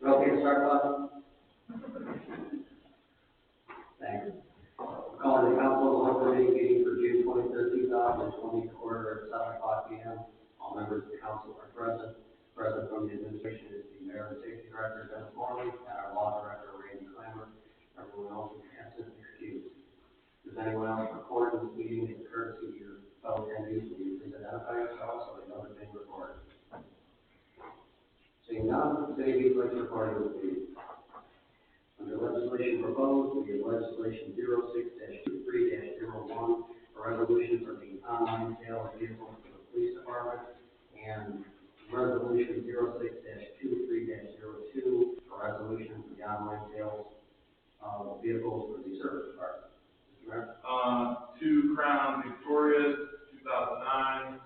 Okay, start clock. Thanks. Calling the council open meeting for June 23rd, 2020, quarter at 7:00 p.m. All members of the council are present. Present from the administration is the mayor and safety director, Dennis Morley, and our law director, Randy Clammer. Everyone else is absent and excused. Does anyone else record this meeting in courtesy of your fellow attendees? Will you please identify yourselves so they know that being recorded? Seeing none, city clerk's recording will be. Under legislation proposed, we have legislation 06-23-01, a resolution for the online sale of vehicles for the police department, and resolution 06-23-02, a resolution for the online sales of vehicles for the service department. Mr. Mayor? Two Crown Victorias, 2009,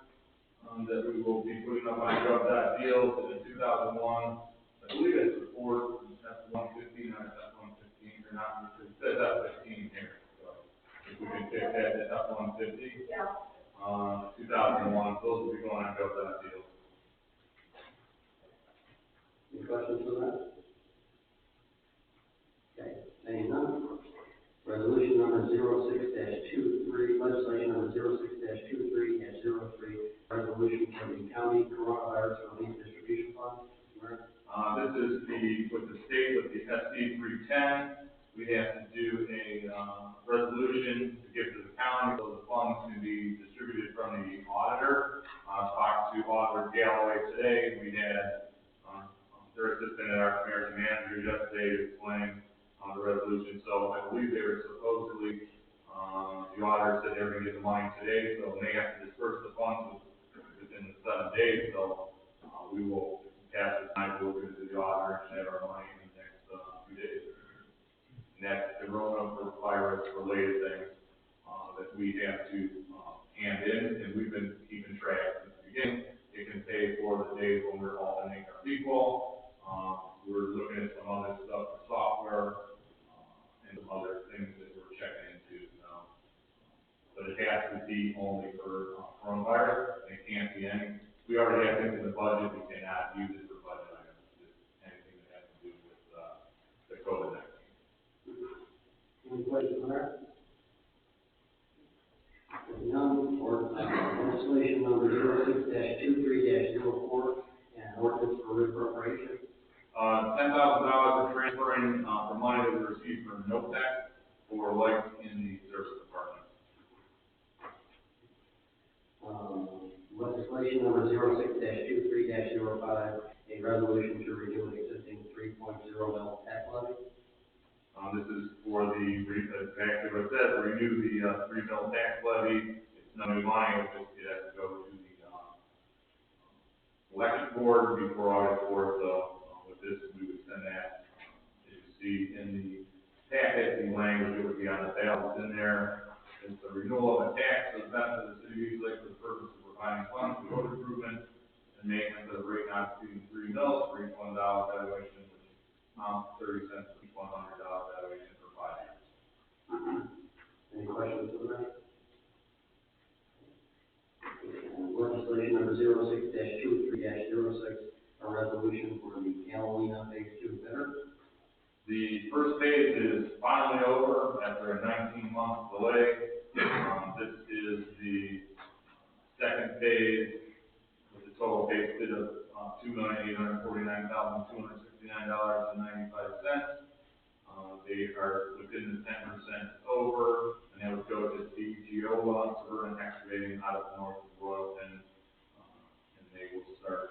that we will be putting up on gov.deals, and in 2001, I believe it's the Ford F-150, not F-115, or not, it says F-15 here, so if we can pick that F-150, 2001, those will be going on gov.deals. Any questions for that? Okay, seeing none. Resolution number 06-23, legislation number 06-23-03, resolution for the county coronavirus relief distribution fund. This is with the state, with the SC 310, we have to do a resolution to give to the county so the funds can be distributed from the auditor. Talked to Auditor Galloway today. We had their assistant and our mayor's manager yesterday explain the resolution. So I believe they were supposedly, the auditor said they were going to get the money today, so they have to disperse the funds within the 7 days. So we will pass the time we're going to do the auditor and have our money in the next few days. And that's the coronavirus related things that we have to hand in, and we've been keeping track since the beginning. It can pay for the days when we're alternating our people. We're looking at some other stuff for software and some other things that we're checking into. But it has to be only for coronavirus. It can't be any. We already have things in the budget. We cannot use it for budget items. Just anything that has to do with the COVID-19. Any questions on that? None. Or legislation number 06-23-04, and ordinance for reappropriation. $10,000 for transferring the money that we received from NOPEC for lights in the service department. Legislation number 06-23-05, a resolution to renew an existing 3.0 mil tax levy. This is for exactly what it says, renew the 3 mil tax levy. It's no new money, it has to go to the election board before August 4th, so with this we would send that. As you see in the packet, the language that would be on the ballot in there. It's a renewal of a tax for the benefit of the city of East Lake for the purpose of providing funds for road improvement and maintenance of the rate not exceeding 3 mils for each $1 valuation, which amounts to 30 cents for each $100 valuation for 5 years. Any questions on that? Legislation number 06-23-06, a resolution for the Catalina Phase 2 bidder. The first phase is finally over after a 19-month delay. This is the second phase with a total base bid of $2,849,269.95. They are within the 10% over, and that would go to DGO Suburban Excavating out of North Royalton, and they will start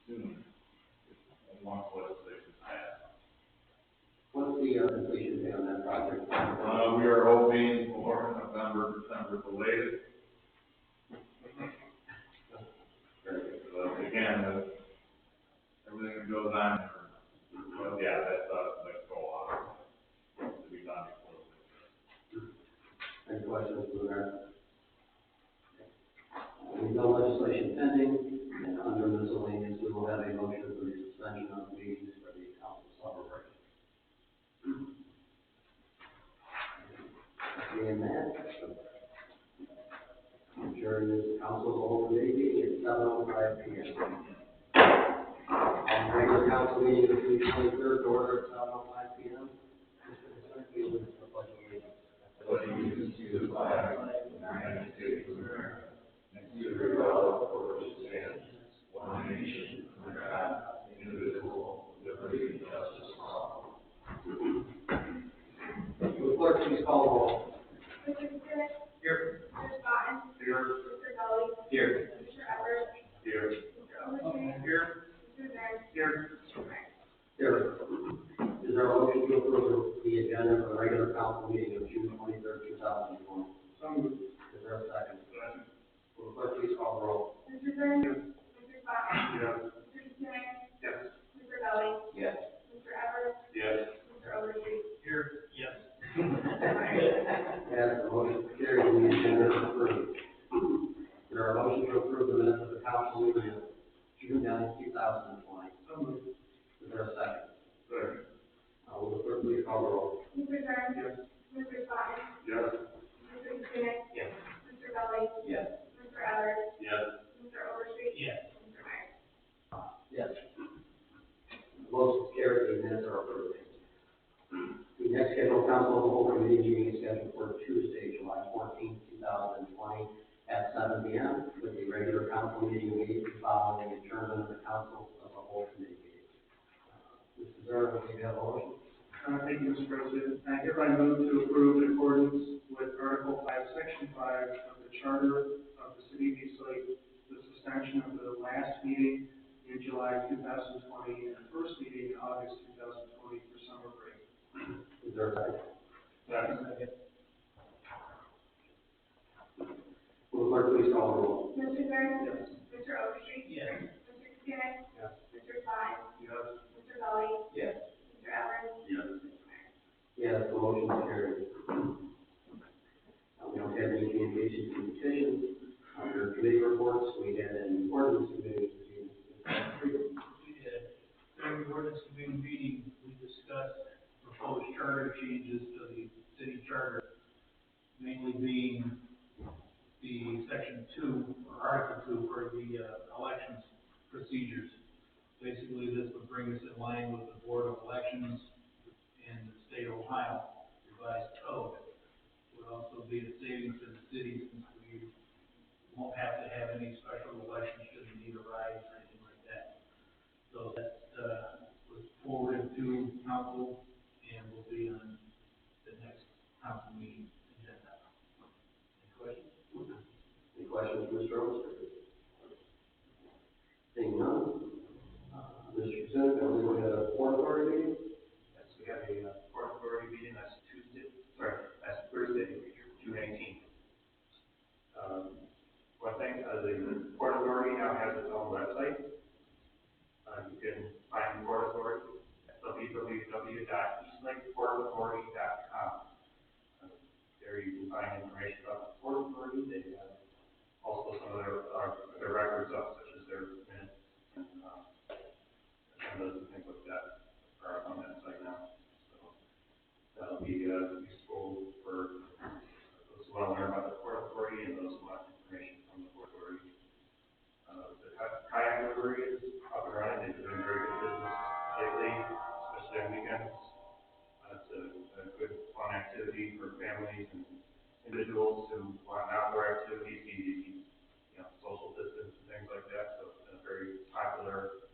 soon once legislation is passed. What's the completion date on that project? We are hoping for November, December at the latest. So again, everything that goes on, well, yeah, that's the goal to be done before. Any questions for that? legislation pending, and under miscellaneous, we will have a motion for the suspension of meetings for the council summer break. Seeing that, adjourn this council open meeting at 7:05 p.m. Regular council meeting of June 23rd, order at 7:05 p.m. Mr. President, please lead the pledge of allegiance. Allegiance to the flag of the United States of America, and to the republic for which it stands, one nation, under God, indivisible, with liberty and justice for all. Will the clerk please call the roll? Mr. Kucinich. Here. Mr. Spotted. Here. Mr. Kelly. Here. Mr. Everett. Here. Mr. Overstreet. Here. Mr. Zern. Here. Mr. Meyer. Here. Is there a motion to approve the agenda for the regular council meeting of June 23rd, 2020? So moved. Is there a second? Second. Will the clerk please call the roll? Mr. Zern. Mr. Spotted. Yes. Mr. Kucinich. Yes. Mr. Kelly. Yes. Mr. Everett. Yes. Mr. Overstreet. Here. Yes. Mr. Meyer. Yes, the motion carried and the agenda is approved. Is there a motion to approve the minutes of the council meeting of June 9th, 2020? So moved. Is there a second? Second. Will the clerk please call the roll? Mr. Zern. Yes. Mr. Spotted. Yes. Mr. Kucinich. Yes. Mr. Kelly. Yes. Mr. Everett. Yes. Mr. Overstreet. Yes. Mr. Meyer. Yes. The motion carried and minutes are approved. The next scheduled council of the whole committee meeting is scheduled for Tuesday, July 14th, 2020 at 7 p.m. with the regular council meeting immediately following the adjournment of the council of the whole committee meeting. Mr. Zerr, do you have a motion? Thank you, Mr. President. I hereby move to approve in accordance with Article 5, Section 5 of the Charter of the City of East Lake, the suspension of the last meeting in July 2020 and the first meeting in August 2020 for summer break. Is there a second? Second. Will the clerk please call the roll? Mr. Zern. Yes. Mr. Overstreet. Yes. Mr. Kucinich. Yes. Mr. Spotted. Yes. Mr. Kelly. Yes. Mr. Everett. Yes. Mr. Meyer. Yes, the motion is carried. We don't have any communications and petitions. Under committee reports, we had an ordinance committee meeting. We did. During the ordinance committee meeting, we discussed proposed charter changes to the city charter, mainly being the section 2, or article 2, for the elections procedures. Basically, this would bring us in line with the Board of Elections in the state of Ohio revised code. It would also be a savings to the city since we won't have to have any special elections should the need arise or anything like that. So that was forwarded to council and will be on the next council meeting agenda. Any questions? Any questions, Mr. Overstreet? Seeing none. Mr. Kucinich, I believe we had a port authority meeting. Yes, we have a port authority meeting, that's Thursday, June 18th. One thing, the port authority now has its own website. You can find the port authority at www.eastlakeportauthority.com. There you can find information about the port authority. They have also some of their records up, such as their minutes and agendas and things like that are up on that site now. So that'll be useful for those who want to learn about the port authority and those who want information from the port authority. The kayak livery is up and running. They've been doing very good business lately, especially on weekends. It's a good fun activity for families and individuals who want outdoor activities, social distance and things like that. So it's been a very popular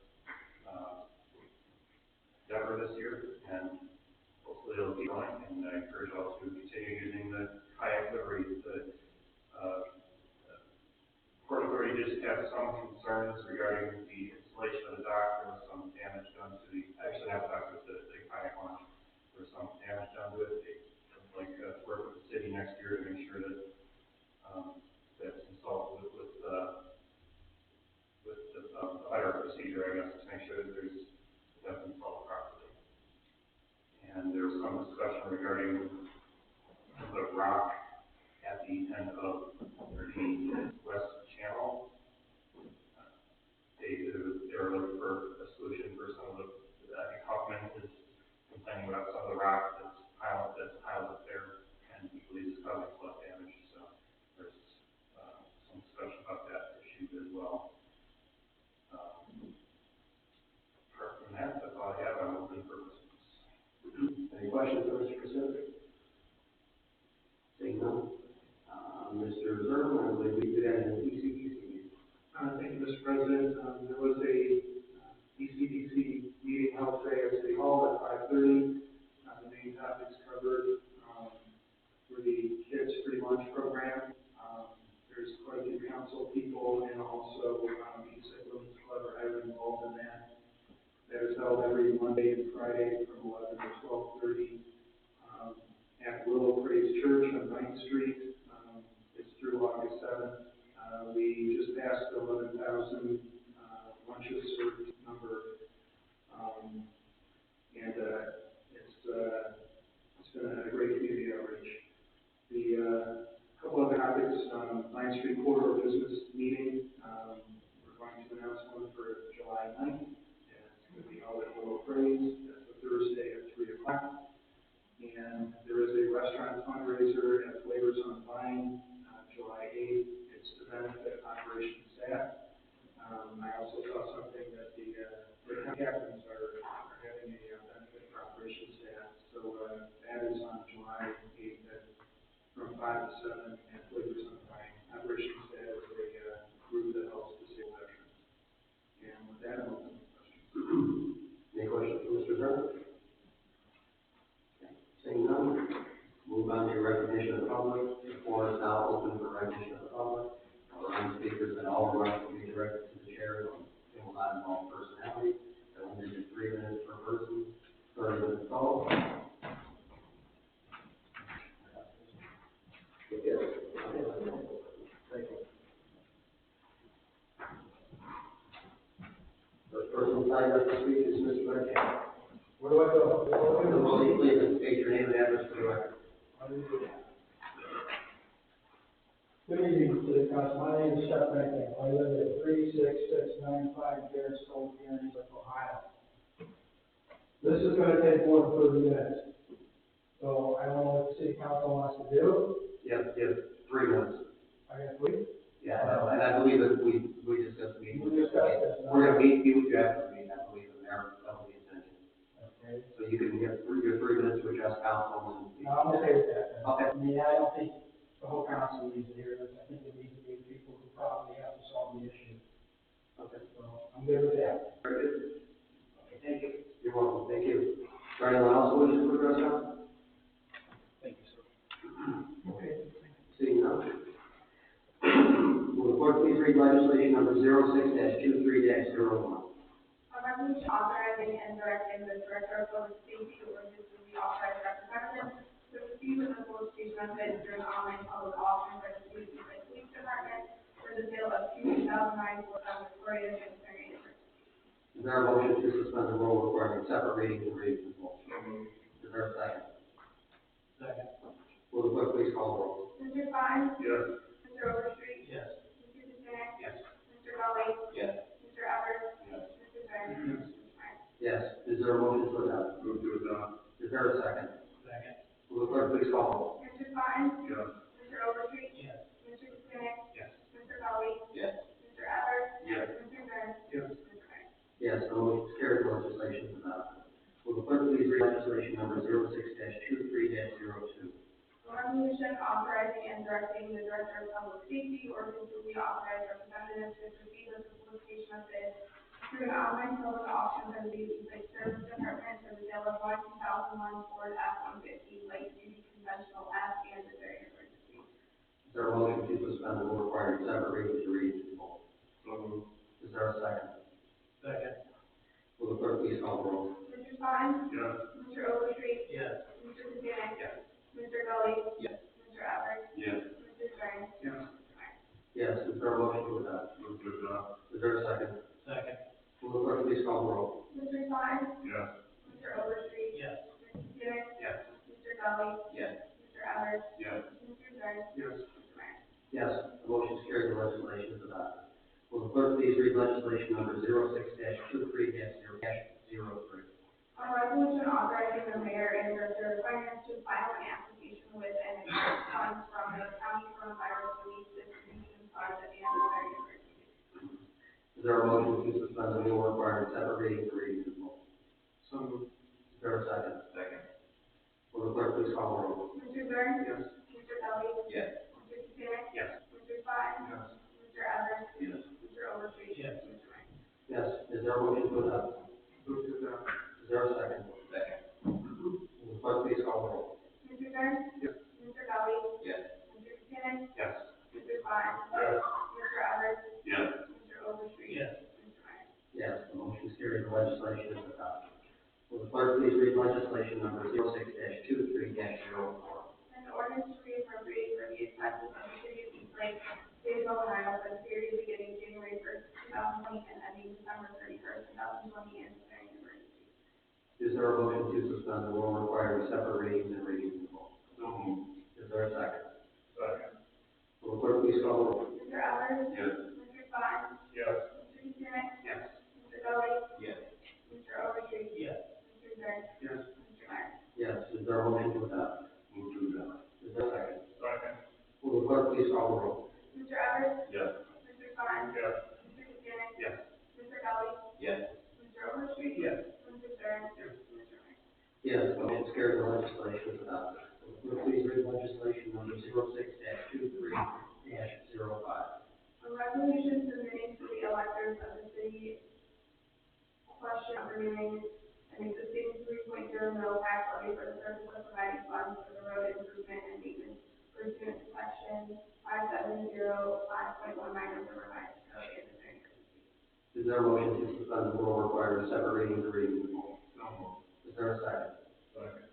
endeavor this year, and hopefully it'll be going. And I encourage all to continue using the kayak livery. The Port Authority just has some concerns regarding the installation of the dock. There was some damage done to actually not the dock, but the kayak launch. There was some damage done to it. They would like to work with the city next year to make sure that that's installed with a better procedure, I guess, to make sure that that's installed properly. And there was some discussion regarding the rock at the end of the west channel council people and also, Eastside Women's Club are heavily involved in that. That is held every Monday and Friday from 11 to 12:30, at Willow Praise Church on 9th Street. It's through August 7th. We just passed the 11,000, lunches served number. It's been a great community outreach. The, couple other topics, 9th Street Corridor Business Meeting, we're going to announce one for July 9th, and it's going to be held at Willow Praise. That's a Thursday at 3 o'clock. And there is a restaurant fundraiser at Flavors on Vine, July 8th. It's to benefit operations staff. I also saw something that the captains are having a benefit for operations staff. So, that is on July 8th from 5 to 7 at Flavors on Vine. Operations staff is a group that helps disabled veterans. And with that, I'm open to questions. Any questions for Mr. Zerner? Seeing none, move on to recognition of the public. The floor is now open for recognition of the public. All speakers and all remarks will be directed to the chair. It will not involve personality. There will be 3 minutes per person. 30 minutes total. First person signed up to speak is Mr. McCann. Where do I go? Will you please state your name and address for the record? Good evening to the council. My name is Chuck Metcalf. I live at 36695 Garrett's Cove, Garrettsburg, Ohio. This is going to take more than 30 minutes. So I don't know what the city council wants to do. Yes, 3 minutes. I got 3. Yeah, and I believe that we discussed meeting. We discussed this. We're going to meet with you after the meeting, I believe, and that will be the intention. Okay. So you can get your 3 minutes to address council and. No, I'm okay with that. Okay. I mean, I don't think the whole council needs to hear this. I think it needs to be the people who probably have to solve the issue. Okay. So I'm good with that. Very good. Okay, thank you. You're welcome, thank you. Is there anyone else who wishes to address council? Thank you, sir. Okay. Seeing none. Will the clerk please read legislation number 06-23-01? A resolution authorizing and directing the Director of Public Safety or his duly authorized representative to proceed with the solicitation of bids during online public auction for the Police Department for the sale of 2009 Ford Victoria Military University. Is there a motion to suspend the rule requiring separate readings and readings in full? Is there a second? Second. Will the clerk please call the roll? Mr. Fine? Yes. Mr. Overstreet? Yes. Mr. Kucinich? Yes. Mr. Gully? Yes. Mr. Evers? Yes. Mr. Zerner? Mr. Meyer? Yes. Is there a motion to adopt? Move to adopt. Is there a second? Second. Will the clerk please call the roll? Mr. Fine? Yes. Mr. Overstreet? Yes. Mr. Kucinich? Yes. Mr. Gully? Yes. Mr. Evers? Yes. Mr. Zerner? Yes. Mr. Meyer? Yes, the motion is carried. Legislation is adopted. Will the clerk please read legislation number 06-23-02? A resolution authorizing and directing the Director of Public Safety or his duly authorized representative to proceed with the solicitation of bids through an online public auction for the Basic Service Department for the sale of 2001 Ford F-150 light duty conventional F and Missouri Emergency. Is there a motion to suspend the rule requiring separate readings and readings in full? So moved. Is there a second? Second. Will the clerk please call the roll? Mr. Fine? Yes. Mr. Overstreet? Yes. Mr. Kucinich? Yes. Mr. Gully? Yes. Mr. Evers? Yes. Mr. Zerner? Yes. Mr. Meyer? Yes. Is there a motion to adopt? Move to adopt. Is there a second? Second. Will the clerk please call the roll? Mr. Fine? Yes. Mr. Overstreet? Yes. Mr. Kucinich? Yes. Mr. Gully? Yes. Mr. Evers? Yes. Mr. Zerner? Yes. Mr. Meyer? Yes. The motion is carried. The legislation is adopted. Will the clerk please read legislation number 06-23-03? A resolution authorizing the mayor and director of finance to file an application with and accept funds from the county coronavirus relief distribution fund and the Missouri Emergency. Is there a motion to suspend the rule requiring separate readings and readings in full? So moved. Is there a second? Second. Will the clerk please call the roll? Mr. Zerner? Yes. Mr. Gully? Yes. Mr. Kucinich? Yes. Mr. Fine? Yes. Mr. Evers? Yes. Mr. Overstreet? Yes. Mr. Meyer? Yes. Is there a motion to adopt? Move to adopt. Is there a second? Second. Will the clerk please call the roll? Mr. Zerner? Yes. Mr. Gully? Yes. Mr. Kucinich? Yes. Mr. Fine? Yes. Mr. Mr. Evers? Yes. Mr. Overstreet? Yes. Mr. Meyer? Yes, the motion is carried, the legislation is adopted. Will the clerk please read legislation number 06-23-04? An ordinance to reappropriate for the expenses of the city of East Lake, state of Ohio, for the period beginning January first, 2020, and ending December 31st, 2020, and declaring an emergency. Is there a motion to suspend the rule requiring separate readings and readings in full? So moved. Is there a second? Second. Will the clerk please call the roll? Mr. Evers? Yes. Mr. Klein? Yes. Mr. Kucinich? Yes. Mr. Dudley? Yes. Mr. Overstreet? Yes. Mr. Zern? Yes. Mr. Meyer? Yes, is there a motion to adopt? Move to adopt. Is there a second? Second. Will the clerk please call the roll? Mr. Evers? Yes. Mr. Klein? Yes. Mr. Kucinich? Yes. Mr. Dudley? Yes. Mr. Overstreet? Yes. Mr. Zern? Mr. Meyer? Yes, the motion is carried, the legislation is adopted. Will the clerk please read legislation number 06-23-05? A resolution submitting to the electors of the city question of renewing an existing 3.0 mil tax levy for the purpose of providing funds for the road improvement and maintenance pursuant to section 5705.19 of the revised code and declaring emergency. Is there a motion to suspend the rule requiring separate readings and readings in full? So moved. Is there a second? Second.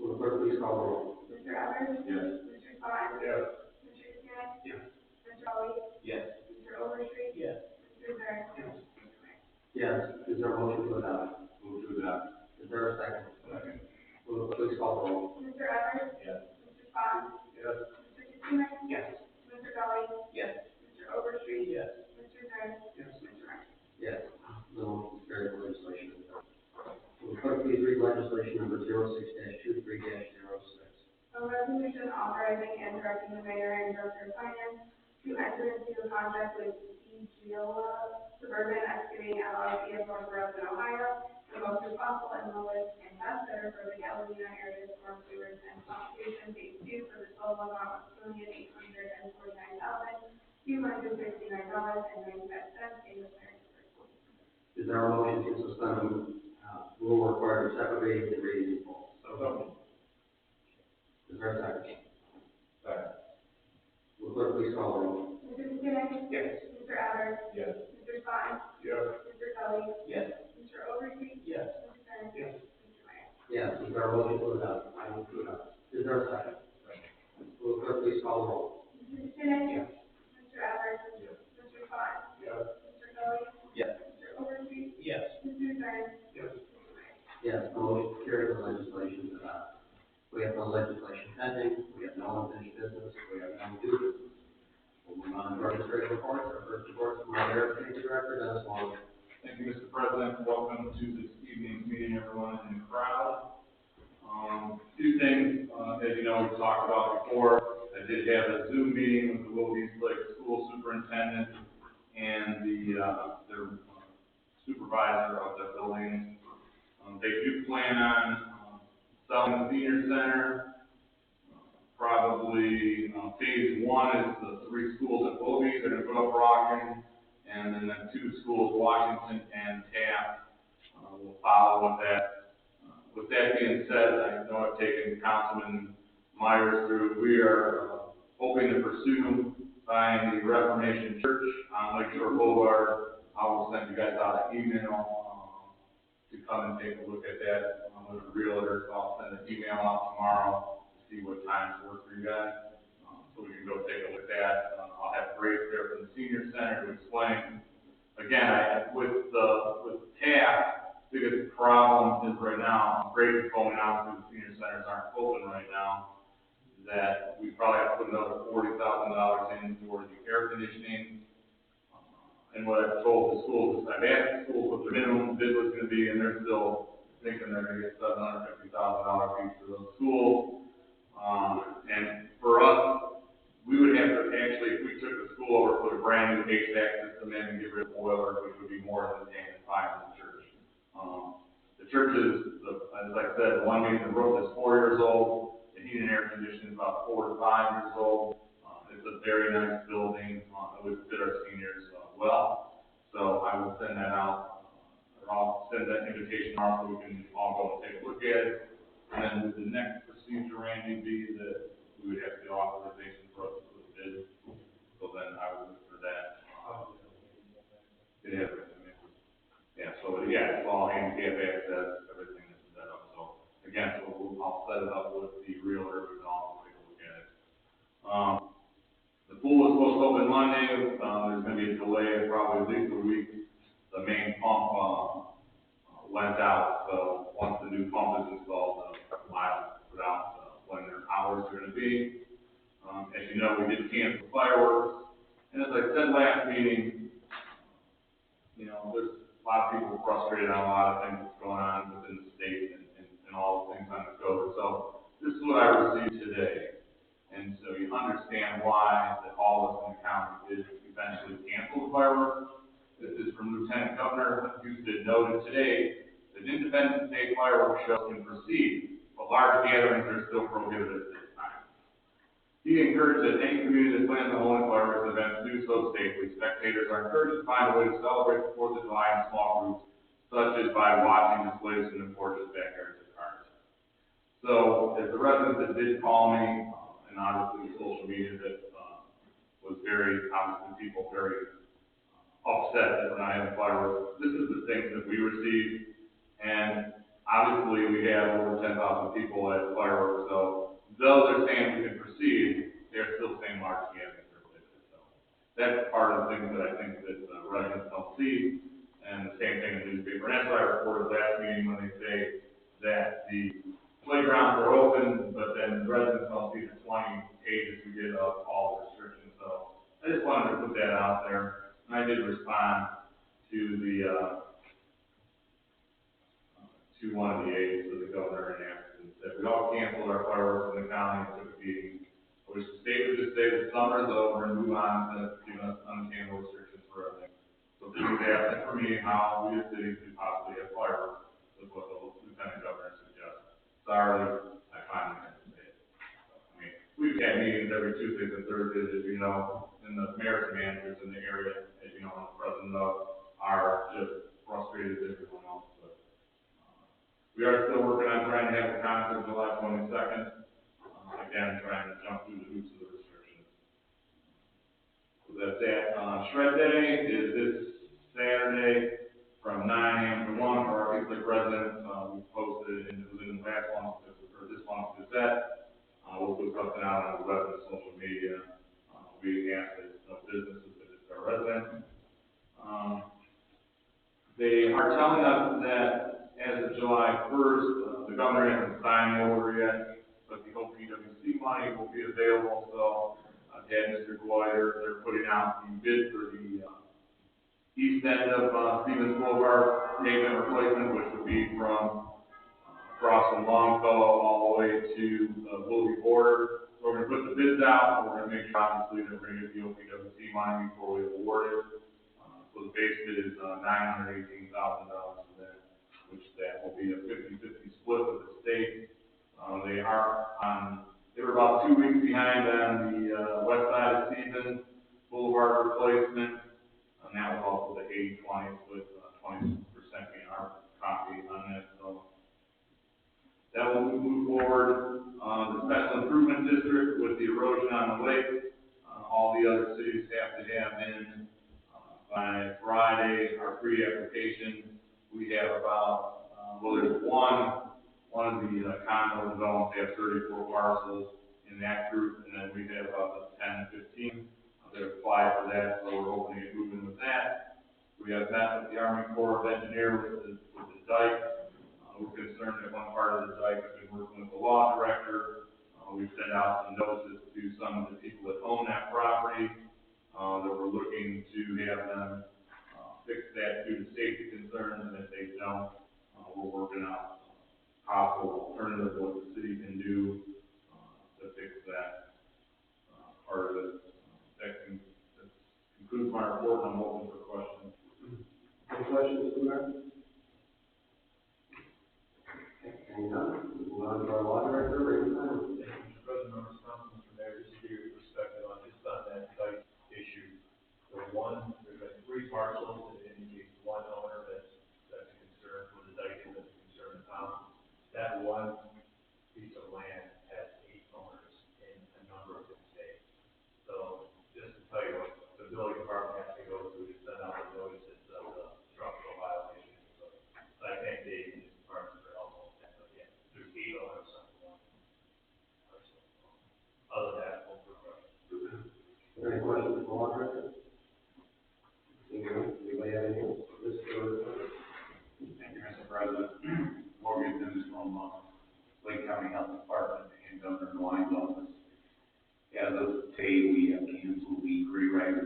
Will the clerk please call the roll? Mr. Evers? Yes. Mr. Klein? Yes. Mr. Kucinich? Yes. Mr. Dudley? Yes. Mr. Overstreet? Yes. Mr. Zern? Yes. Mr. Meyer? Yes, is there a motion to adopt? Move to adopt. Is there a second? Second. Will the clerk please call the roll? Mr. Evers? Yes. Mr. Klein? Yes. Mr. Kucinich? Yes. Mr. Dudley? Yes. Mr. Overstreet? Yes. Mr. Zern? Yes. Mr. Meyer? Yes, the motion is carried, the legislation is adopted. Will the clerk please read legislation number 06-23-06? A resolution authorizing and directing the mayor and director of finance to enter into a contract with Giola Suburban Excavating LLC of North Royalton, Ohio, the most responsible and lowest and best bidder for the Galena area storm sewers and pump station phase 2 for the total amount of $1,849,269.95 in the clearing. Is there a motion to suspend the rule requiring separate readings and readings in full? So moved. Is there a second? Second. Will the clerk please call the roll? Mr. Kucinich? Yes. Mr. Evers? Yes. Mr. Klein? Yes. Mr. Dudley? Yes. Mr. Overstreet? Yes. Mr. Zern? Yes. Mr. Meyer? Yes, is there a motion to adopt? I move to adopt. Is there a second? Will the clerk please call the roll? Mr. Kucinich? Yes. Mr. Evers? Yes. Mr. Klein? Yes. Mr. Dudley? Yes. Mr. Overstreet? Yes. Mr. Zern? Yes. Mr. Meyer? Yes, the motion is carried, the legislation is adopted. We have no legislation pending, we have no unfinished business, we have no new business. We'll move on to our administrative reports. Our first report is from our Mayor and Safety Director, Dennis Muller. Thank you, Mr. President. Welcome to this evening's meeting, everyone in the crowd. Two things, as you know, we've talked about before. I did have a Zoom meeting with the Willoughby Lake School Superintendent and their supervisor of the building. They do plan on selling the senior center. Probably phase 1 is the 3 schools at Willoughby. They're going to put up Rockin', and then the 2 schools, Washington and Taft, will follow with that. With that being said, I know I've taken Councilman Myers through. We are hoping to pursue buying the Reformation Church on Lakeshore Boulevard. I will send you guys out an email to come and take a look at that with a realtor. So I'll send an email out tomorrow to see what times work for you guys, so we can go take a look at that. I'll have Grace there from the senior center to explain. Again, with Taft, biggest problem is right now, Grace is going out because the senior centers aren't open right now, that we probably have to put another $40,000 in for the air conditioning. And what I've told the schools is I've asked the schools what the minimum bid was going to be, and they're still thinking they're going to get $750,000 each for those schools. And for us, we would have to actually, if we took the school over, put a brand new HVAC system in and get rid of the boiler, which would be more than paying $5 in the church. The church is, as I said, one meeting, the roof is 4 years old. The heating and air conditioning is about 4 to 5 years old. It's a very nice building. It would fit our seniors well. So I will send that out, or I'll send that invitation out so we can all go and take a look at it. And then the next procedure, Randy, would be that we would have the authorization for us to put a bid. So then I would resident for that. It has, yeah, so, yeah, it's all handicap access, everything is set up, so, again, so I'll set it up with the realtor, we can all take a look at it. The pool was supposed to open Monday, there's gonna be a delay of probably at least a week. The main pump, went out, so once the new pump is installed, Lyle put out, when their hours are gonna be. As you know, we did cancel fireworks, and as I said last meeting, you know, there's a lot of people frustrated on a lot of things that's going on within the state and all the things on the code. So this is what I received today. And so you understand why that all of us in the county did eventually cancel the fireworks. This is from Lieutenant Governor Houston noted today that Independence Day fireworks shows can proceed, but large gatherings are still prohibited at this time. He encouraged that any community that plans on holding fireworks events do so safely. Spectators are encouraged to find a way to celebrate the 4th of July in small groups, such as by watching displays in the porches, backyards, and cars. So, as the residents that did call me, and obviously social media that was very, obviously people very upset that we're not having fireworks, this is the things that we received, and obviously we have over 10,000 people at the fireworks, so though they're saying we can proceed, they're still saying large gatherings are prohibited. So that's part of the things that I think that the residents don't see, and the same thing in the newspaper. And that's what I reported last meeting when they say that the playgrounds are open, but then the residents don't see the 20 pages we get of all the restrictions. So I just wanted to put that out there. And I did respond to the to one of the aides of the governor and asked and said, we all canceled our fireworks in the county and took a meeting. I wish the state would just say the summer is over and move on to giving us unobtainable restrictions for everything. So please ask for me how we as cities could possibly have fireworks, is what the lieutenant governor suggests. Sorry, I finally had to say it. I mean, we've had meetings every Tuesdays and Thursdays, as you know, and the mayors and managers in the area, as you know, and the president of, are just frustrated as everyone else. But we are still working on trying to have the concert July 22nd. Again, trying to jump through the hoops of the restrictions. So that's that. Shred Day is this Saturday from 9 a.m. to 1 for our Eastlick residents. We posted it, and it was in the last month's, or this month's Gazette. We'll put something out on the web and social media. We ask that no businesses visit our residents. They are telling us that as of July 1st, the governor hasn't signed the order yet, but the OPWC money will be available. So I've had Mr. Goyer, they're putting out the bid for the east end of Stevens Boulevard pavement replacement, which would be from across from Longfellow all the way to the Willoughby border. So we're going to put the bids out, and we're going to make sure, obviously, that we're going to get the OPWC money before we award it. So the base bid is $918,000 for that, which that will be a 50-50 split with the state. They were about 2 weeks behind on the west side of Stevens Boulevard replacement, and that was also the 80-20 split, 20% being our copy on that. So that will move forward. The special improvement district with the erosion on the lake, all the other cities have to have in by Friday our pre-application. We have about, there's one of the condo developments, they have 34 parcels in that group, and then we have about 10 to 15 that apply for that, so we're hoping to get moving with that. We have met with the Army Corps of Engineers with the dike. We're concerned that one part of the dike has been working with the law director. We've sent out some notices to some of the people that own that property, that we're looking to have them fix that due to safety concerns, and if they don't, we're working out possible alternatives, what the city can do to fix that part of it. That concludes my report, and I'm open for questions. Any questions, Mr. Mayor? Hang on, we'll move on to our law director, Randy Simon. Mr. President, members of council, Mr. Mayor, just to give you perspective on just on that site issue. There's been 3 parcels that indicates one owner that's a concern for the dike, that's a concern in town. That one piece of land has 8 owners in a number of the states. So just to tell you what the village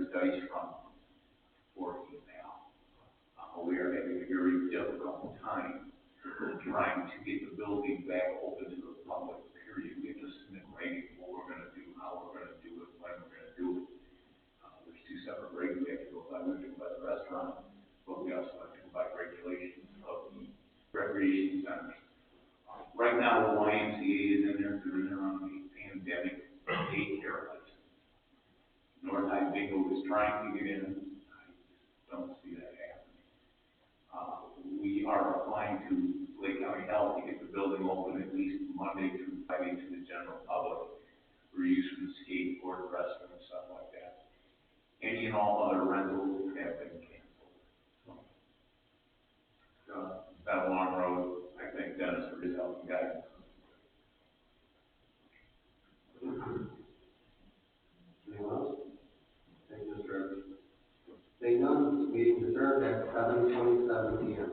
Mayor's Dice from working now. We are having a very difficult time trying to get the building back open to the public, period. We have to submit writing what we're gonna do, how we're gonna do it, when we're gonna do it. There's two separate regs we have to go by. We have to go by the restaurant, but we also have to go by regulations of the recreation centers. Right now, the YMCA is in there, they're in there on the pandemic daycare license. North High Bingo is trying to get in. I don't see that happening. We are applying to Lake County Health to get the building open at least Monday through Friday to the general public for use for the skateboard, restroom, and stuff like that. Any and all other rentals have been canceled. It's been a long road. I thank Dennis for his help and guidance. Anyone else? Thank you, Mr. Evans. Seeing none, meeting adjourned at 7:27 p.m.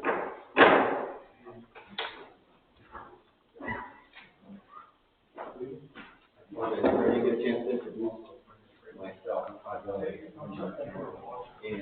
Okay, where you get a chance to introduce myself, and